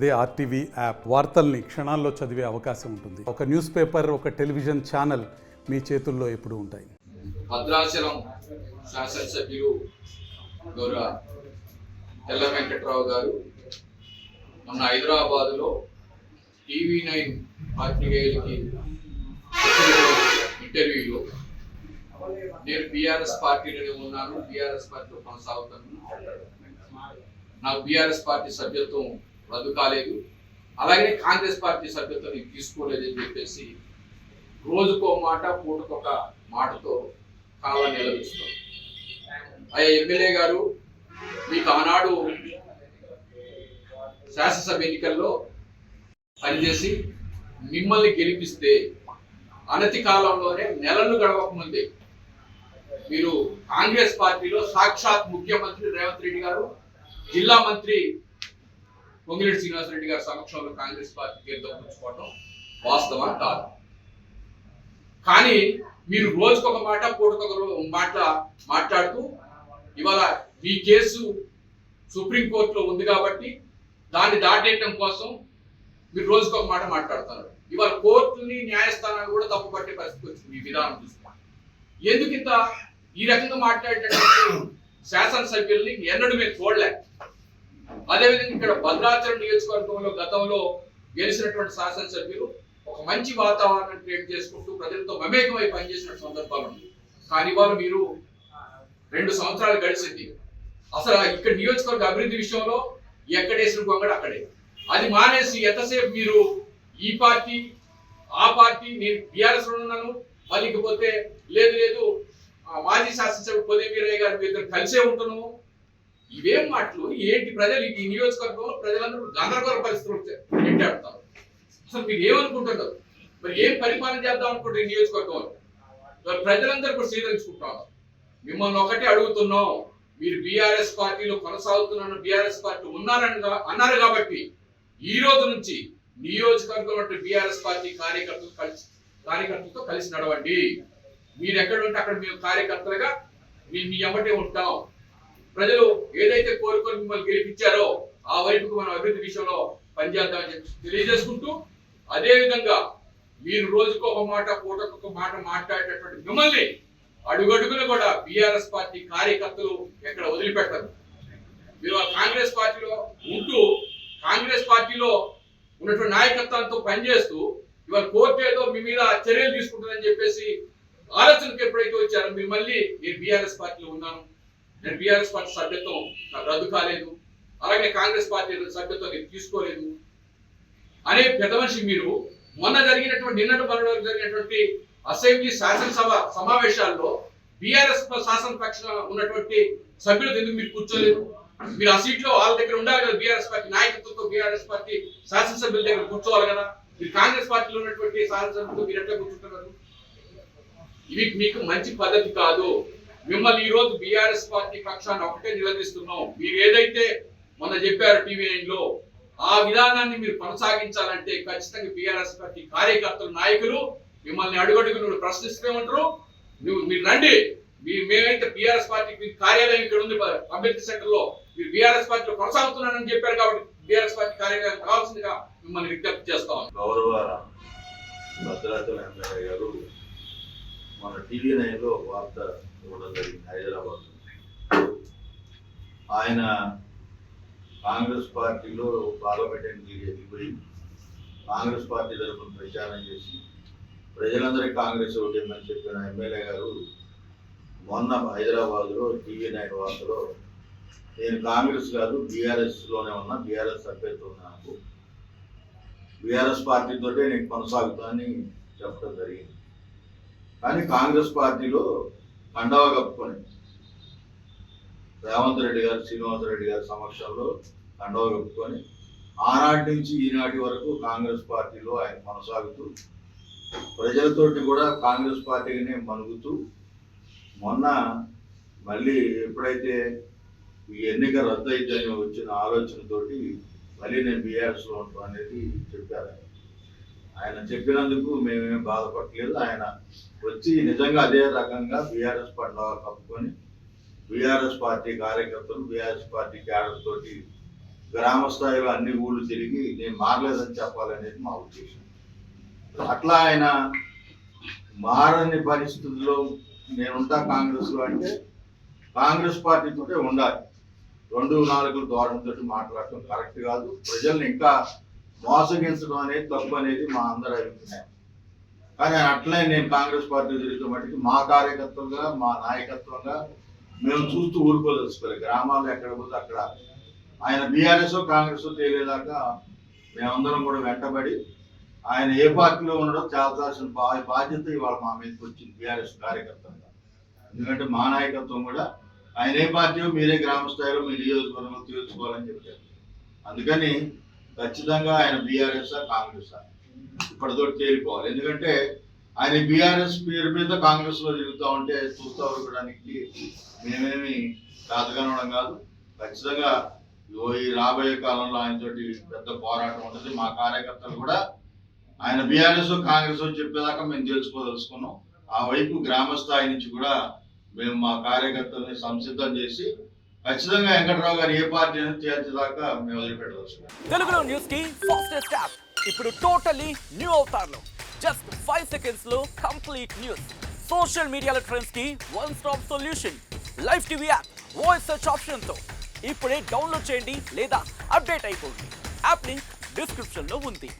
అదే RTV app వార్తల్ని క్షణాల్లో చదివే అవకాశం ఉంటుంది. ఒక న్యూస్ పేపర్, ఒక టెలివిజన్ ఛానల్ మీ చేతుల్లో ఎప్పుడూ ఉంటాయి. భద్రాచలం శాసనసభ్యులు గౌరవ తెల్ల వెంకట్రావు గారు మొన్న హైదరాబాదులో TV9 పాత్రికేయులకి ఇంటర్వ్యూలో నేను బీఆర్ఎస్ పార్టీలోనే ఉన్నాను, బీఆర్ఎస్ పార్టీలో కొనసాగుతాను, నాకు బీఆర్ఎస్ పార్టీ సభ్యత్వం రద్దు కాలేదు, అలాగే కాంగ్రెస్ పార్టీ సభ్యత్వం నేను తీసుకోలేదని చెప్పేసి రోజుకో మాట పూటకొక మాటతో కాలం నిలబిస్తాం. అయ్యా ఎమ్మెల్యే గారు, మీకు ఆనాడు శాసనసభ ఎన్నికల్లో పనిచేసి మిమ్మల్ని గెలిపిస్తే అనతి కాలంలోనే నెలలు గడవకముందే మీరు కాంగ్రెస్ పార్టీలో సాక్షాత్ ముఖ్యమంత్రి రేవంత్ రెడ్డి గారు, జిల్లా మంత్రి పొంగిరెడ్డి శ్రీనివాసరెడ్డి గారి సమక్షంలో కాంగ్రెస్ పార్టీ తీర్థపుచ్చుకోవడం వాస్తవం కాదు. కానీ మీరు రోజుకొక మాట పూటకొక మాట మాట్లాడుతూ ఇవాళ మీ కేసు సుప్రీంకోర్టులో ఉంది కాబట్టి దాన్ని దాటేయటం కోసం మీరు రోజుకొక మాట మాట్లాడుతున్నారు. ఇవాళ కోర్టుని న్యాయస్థానాలు కూడా తప్పు పట్టే పరిస్థితి వచ్చింది మీ విధానం చూసుకోండి. ఎందుకు ఇంత ఈ రకంగా మాట్లాడేటటువంటి శాసనసభ్యుల్ని ఎన్నడూ మేము చూడలే. అదేవిధంగా ఇక్కడ భద్రాచలం నియోజకవర్గంలో గతంలో గెలిచినటువంటి శాసనసభ్యులు ఒక మంచి వాతావరణం క్రియేట్ చేసుకుంటూ ప్రజలతో మమేకమై పనిచేసిన సందర్భాలు ఉన్నాయి. కానీ ఇవాళ మీరు 2 సంవత్సరాలు గడిచింది, అసలు ఇక్కడ నియోజకవర్గ అభివృద్ధి విషయంలో ఎక్కడేసిన గొంగడ అక్కడే. అది మానేసి ఎంతసేపు మీరు ఈ పార్టీ ఆ పార్టీ, నేను బీఆర్ఎస్ లో ఉన్నాను, మళ్ళీ ఇకపోతే లేదు మాజీ శాసనసభ్యుడు పొదే వీరయ్య గారు ఇద్దరు కలిసే ఉంటున్నాము. ఇవేం మాటలు ఏంటి? ప్రజలు ఈ నియోజకవర్గంలో ప్రజలందరూ గందరగోళ పరిస్థితులు ఎంటాడుతారు. అసలు మీరు ఏమనుకుంటున్నారు? మరి ఏం పరిపాలన చేద్దాం అనుకుంటారు ఈ నియోజకవర్గంలో? ప్రజలందరూ కూడా స్వీకరించుకుంటారు. మిమ్మల్ని ఒకటే అడుగుతున్నాం, మీరు బీఆర్ఎస్ పార్టీలో కొనసాగుతున్నాను, బీఆర్ఎస్ పార్టీ అన్నారు కాబట్టి ఈ రోజు నుంచి నియోజకవర్గంలో బీఆర్ఎస్ పార్టీ కార్యకర్తలతో కలిసి నడవండి. మీరు ఎక్కడ ఉంటే అక్కడ మేము కార్యకర్తలుగా మీ ఎమ్మటే ఉంటాం. ప్రజలు ఏదైతే కోరుకొని మిమ్మల్ని గెలిపించారో ఆ వైపుకు మనం అభివృద్ధి విషయంలో పనిచేద్దామని చెప్పి తెలియజేసుకుంటూ, అదే విధంగా మీరు రోజుకొక మాట పూటకొక మాట మాట్లాడేటటువంటి మిమ్మల్ని అడుగడుగున కూడా బీఆర్ఎస్ పార్టీ కార్యకర్తలు ఎక్కడ వదిలిపెట్టరు. మీరు కాంగ్రెస్ పార్టీలో ఉంటూ కాంగ్రెస్ పార్టీలో ఉన్నటువంటి నాయకత్వంతో పనిచేస్తూ ఇవాళ కోర్టు ఏదో మీ మీద చర్యలు తీసుకుంటుందని చెప్పేసి ఆలోచనకు ఎప్పుడైతే వచ్చారో మీరు మళ్ళీ నేను బీఆర్ఎస్ పార్టీలో ఉన్నాను, నేను బీఆర్ఎస్ పార్టీ సభ్యత్వం నాకు రద్దు కాలేదు, అలాగే కాంగ్రెస్ పార్టీ సభ్యత్వం నేను తీసుకోలేదు అనే పెద్ద మనిషి మీరు మొన్న నిన్నటి వరకు జరిగినటువంటి అసెంబ్లీ శాసనసభ సమావేశాల్లో బీఆర్ఎస్ శాసనపక్ష ఉన్నటువంటి సభ్యులు ఎందుకు మీరు కూర్చోలేదు? మీరు ఆ సీట్లో వాళ్ళ దగ్గర ఉండాలి కదా, బీఆర్ఎస్ పార్టీ నాయకత్వంతో బీఆర్ఎస్ పార్టీ శాసనసభ్యుల దగ్గర కూర్చోవాలి కదా. మీరు కాంగ్రెస్ పార్టీలో ఉన్నటువంటి శాసనసభ్యులతో మీరు ఎట్లా కూర్చుంటున్నారు? ఇవి మీకు మంచి పద్ధతి కాదు. మిమ్మల్ని ఈ రోజు బీఆర్ఎస్ పార్టీ పక్షాన్ని ఒకటే నిలదీస్తున్నాం. మీరు ఏదైతే మొన్న చెప్పారు TV9లో ఆ విధానాన్ని మీరు కొనసాగించాలంటే ఖచ్చితంగా బీఆర్ఎస్ పార్టీ కార్యకర్తలు, నాయకులు మిమ్మల్ని అడుగడుగు ప్రశ్నిస్తూనే ఉంటారు. మీరు రండి, మేమైతే బీఆర్ఎస్ పార్టీ కార్యాలయం ఇక్కడ ఉంది అంబేద్కర్ సెంటర్ లో, మీరు బీఆర్ఎస్ పార్టీలో కొనసాగుతున్నారని చెప్పారు కాబట్టి బీఆర్ఎస్ పార్టీ కార్యాలయం కావాల్సిందిగా మిమ్మల్ని విజ్ఞప్తి చేస్తాం. గౌరవ భద్రాచలం ఎమ్మెల్యే గారు మన TV9లో వార్త ఇవ్వడం జరిగింది. హైదరాబాద్ ఆయన కాంగ్రెస్ పార్టీలో పార్లమెంట్ ఎన్నికలకు పోయి కాంగ్రెస్ పార్టీ తరఫున ప్రచారం చేసి ప్రజలందరికీ కాంగ్రెస్ ఓటేమని చెప్పిన ఎమ్మెల్యే గారు మొన్న హైదరాబాద్లో TV9 వార్తలో నేను కాంగ్రెస్ కాదు బీఆర్ఎస్లోనే ఉన్నా, బీఆర్ఎస్ సభ్యత్వం నాకు, బీఆర్ఎస్ పార్టీతోటే నేను కొనసాగుతానని చెప్పడం జరిగింది. కానీ కాంగ్రెస్ పార్టీలో కండవా కప్పుకొని రేవంత్ రెడ్డి గారు, శ్రీనివాసరెడ్డి గారి సమక్షంలో కండవా కప్పుకొని ఆనాటి నుంచి ఈనాటి వరకు కాంగ్రెస్ పార్టీలో ఆయన కొనసాగుతూ ప్రజలతోటి కూడా కాంగ్రెస్ పార్టీగానే మనుగుతూ మొన్న మళ్ళీ ఎప్పుడైతే ఈ ఎన్నిక రద్దు అయిద్దని వచ్చిన ఆలోచనతోటి మళ్ళీ నేను బీఆర్ఎస్లో ఉంటాను అనేది చెప్పారు. ఆయన చెప్పినందుకు మేమేం బాధపడలేదు. ఆయన వచ్చి నిజంగా అదే రకంగా బీఆర్ఎస్ పండుగ కప్పుకొని బీఆర్ఎస్ పార్టీ కార్యకర్తలు, బీఆర్ఎస్ పార్టీ క్యాడర్ తోటి గ్రామ స్థాయిలో అన్ని ఊళ్ళు తిరిగి నేను మారలేదని చెప్పాలనేది మా ఉద్దేశం. అట్లా ఆయన మారని పరిస్థితుల్లో నేనుంటా కాంగ్రెస్లో అంటే కాంగ్రెస్ పార్టీతోటే ఉండాలి. 2-4 ధోరణితో మాట్లాడటం కరెక్ట్ కాదు. ప్రజల్ని ఇంకా మోసగించడం అనేది తప్పు అనేది మా అందరి అభిప్రాయం. కానీ అట్లే నేను కాంగ్రెస్ పార్టీ తిరిగితే మటుకు మా కార్యకర్తలుగా మా నాయకత్వంగా మేము చూస్తూ ఊరుకోదలుచుకోవాలి. గ్రామాల్లో ఎక్కడ పోతే అక్కడ ఆయన బీఆర్ఎస్ కాంగ్రెస్ తేలేదాకా మేమందరం కూడా వెంటబడి ఆయన ఏ పార్టీలో ఉండడం చాలాల్సిన బాధ్యత ఇవాళ మా మీదకి వచ్చింది బీఆర్ఎస్ కార్యకర్తలుగా. ఎందుకంటే మా నాయకత్వం కూడా ఆయన ఏ పార్టీయో మీరే గ్రామ స్థాయిలో మీ నియోజకవర్గంలో తీర్చుకోవాలని చెప్పారు. అందుకని ఖచ్చితంగా ఆయన బీఆర్ఎస్ కాంగ్రెస్ ఇప్పటితో తేలిపోవాలి. ఎందుకంటే ఆయన బీఆర్ఎస్ పేరు మీద కాంగ్రెస్ లో తిరుగుతూ ఉంటే చూస్తూ ఉండడానికి మేమేమి రాతగనడం కాదు. ఖచ్చితంగా ఈ రాబోయే కాలంలో ఆయనతోటి పెద్ద పోరాటం ఉంటుంది. మా కార్యకర్తలు కూడా ఆయన బీఆర్ఎస్ కాంగ్రెస్ చెప్పేదాకా మేము తెలుసుకోదలుచుకున్నాం. ఆ వైపు గ్రామ స్థాయి నుంచి కూడా మేము మా కార్యకర్తల్ని సంసిద్ధం చేసి ఖచ్చితంగా వెంకట్రావు గారు ఏ పార్టీ అనేది తేల్చేదాకా మేము వదిలిపెట్టవచ్చు. తెలుగులో న్యూస్ కి ఫాస్టెస్ట్ యాప్ ఇప్పుడు టోటలీ న్యూ అవతార్లో జస్ట్ 5 సెకండ్స్ లో కంప్లీట్ న్యూస్. సోషల్ మీడియాలో ట్రెండ్స్ కి one stop solution. Live TV app voice search option తో ఇప్పుడే డౌన్లోడ్ చేయండి లేదా అప్డేట్ అయిపోండి. యాప్ లింక్ డిస్క్రిప్షన్ లో ఉంది.